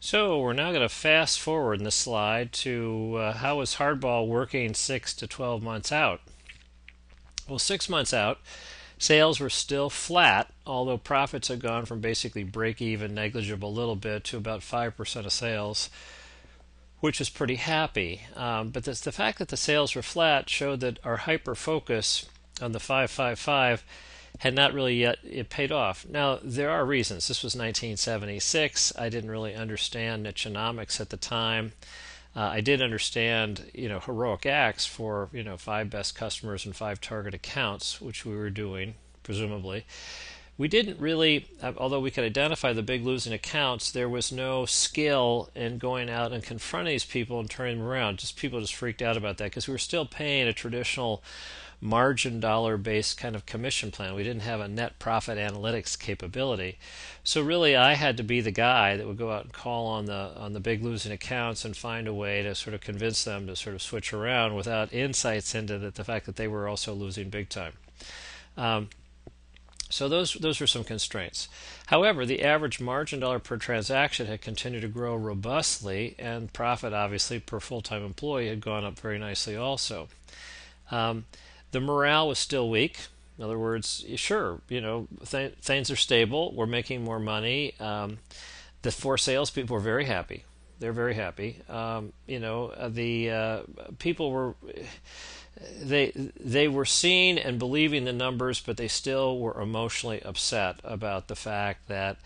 So we're now going to fast forward in the slide to how is Hardball working 6 to 12 months out? Well, 6 months out, sales were still flat, although profits had gone from basically break even, negligible a little bit, to about 5% of sales, which is pretty happy. But the fact that the sales were flat showed that our hyper focus on the 555 had not really yet it paid off. Now there are reasons. This was 1976. I didn't really understand nichenomics at the time. I did understand, heroic acts for, five best customers and five target accounts, which we were doing, presumably. We didn't really, although we could identify the big losing accounts, there was no skill in going out and confronting these people and turning them around. People just freaked out about that because we were still paying a traditional margin dollar based kind of commission plan. We didn't have a net profit analytics capability. So really I had to be the guy that would go out and call on the big losing accounts and find a way to sort of convince them to sort of switch around without insights into the fact that they were also losing big time. So those were some constraints. However, the average margin dollar per transaction had continued to grow robustly, and profit, obviously, per full-time employee had gone up very nicely also. Um, the morale was still weak. In other words, sure, things are stable. We're making more money. The four salespeople were very happy. They're very happy. The people were they were seeing and believing the numbers, but they still were emotionally upset about the fact that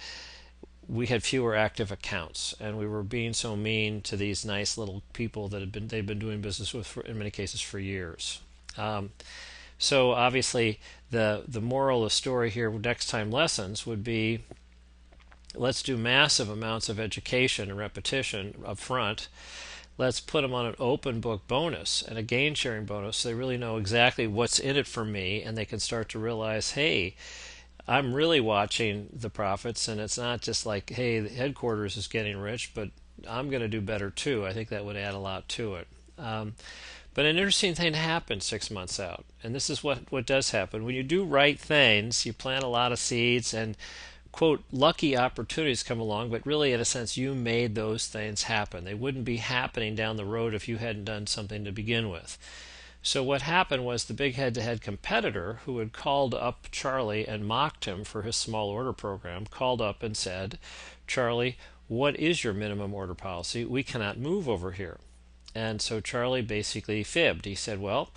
we had fewer active accounts and we were being so mean to these nice little people that they'd been doing business with in many cases for years. So obviously the moral of the story here, next time lessons would be, let's do massive amounts of education and repetition up front. Let's put them on an open book bonus and a gain sharing bonus so they really know exactly what's in it for me, and they can start to realize, hey, I'm really watching the profits, and it's not just like, hey, the headquarters is getting rich, but I'm going to do better too. I think that would add a lot to it. But an interesting thing happened 6 months out, and this is what does happen. When you do right things, you plant a lot of seeds, and quote, lucky opportunities come along, but really, in a sense, you made those things happen. They wouldn't be happening down the road if you hadn't done something to begin with. So what happened was the big head-to-head competitor, who had called up Charlie and mocked him for his small order program, called up and said, Charlie, what is your minimum order policy? We cannot move over here. And so Charlie basically fibbed. He said, well,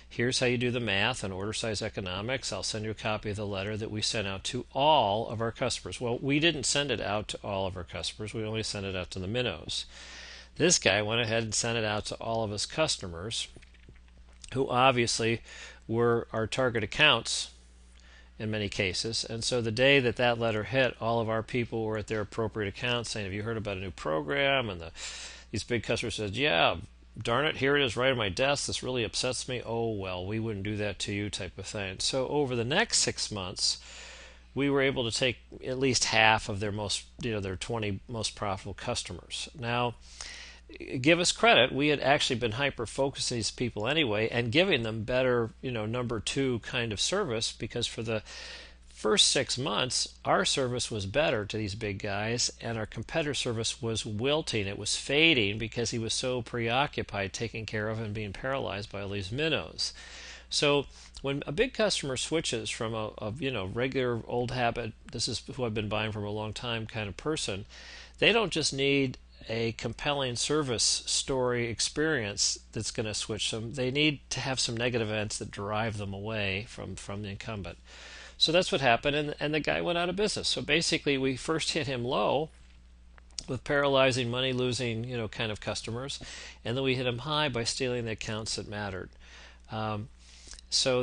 here's how you do the math on order size economics. I'll send you a copy of the letter that we sent out to all of our customers. Well, we didn't send it out to all of our customers. We only sent it out to the minnows. This guy went ahead and sent it out to all of his customers, who obviously were our target accounts in many cases. And so the day that letter hit, all of our people were at their appropriate accounts saying, have you heard about a new program? And these big customers said, yeah, darn it, here it is right on my desk. This really upsets me. Oh, well, we wouldn't do that to you, type of thing. So over the next 6 months, we were able to take at least half of their their 20 most profitable customers. Now, give us credit. We had actually been hyper focusing these people anyway and giving them better, number two kind of service, because for the first 6 months, our service was better to these big guys, and our competitor service was wilting. It was fading because he was so preoccupied taking care of and being paralyzed by all these minnows. So when a big customer switches from a regular old habit, this is who I've been buying from a long time kind of person, they don't just need a compelling service story experience that's going to switch them. They need to have some negative events that drive them away from the incumbent. So that's what happened, and the guy went out of business. So basically, we first hit him low with paralyzing, money-losing, kind of customers, and then we hit him high by stealing the accounts that mattered. So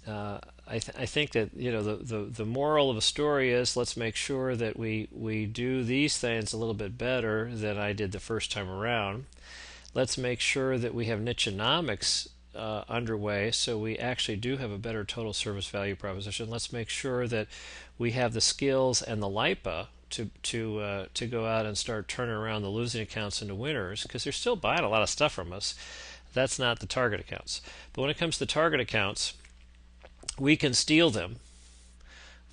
I think that the moral of the story is, let's make sure that we do these things a little bit better than I did the first time around. Let's make sure that we have nichenomics underway, so we actually do have a better total service value proposition. Let's make sure that we have the skills and the LIPA to go out and start turning around the losing accounts into winners, because they're still buying a lot of stuff from us. That's not the target accounts. But when it comes to target accounts, we can steal them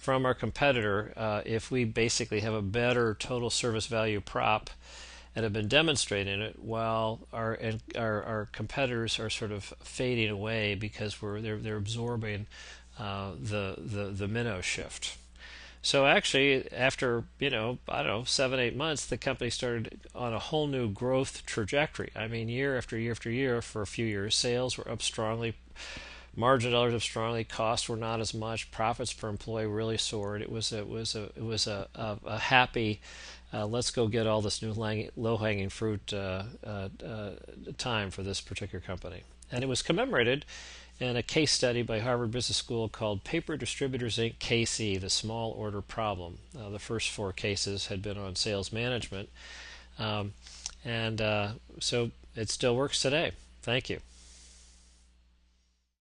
from our competitor if we basically have a better total service value prop and have been demonstrating it while our competitors are sort of fading away because they're absorbing the minnow shift. So actually, after I don't know 7 8 months, the company started on a whole new growth trajectory. I mean, year after year after year for a few years, sales were up strongly, margin dollars up strongly, costs were not as much, profits per employee really soared. It was a happy. Let's go get all this new low-hanging fruit time for this particular company, and it was commemorated in a case study by Harvard Business School called Paper Distributors Inc. KC, the Small Order Problem. The first four cases had been on sales management, and so it still works today. Thank you.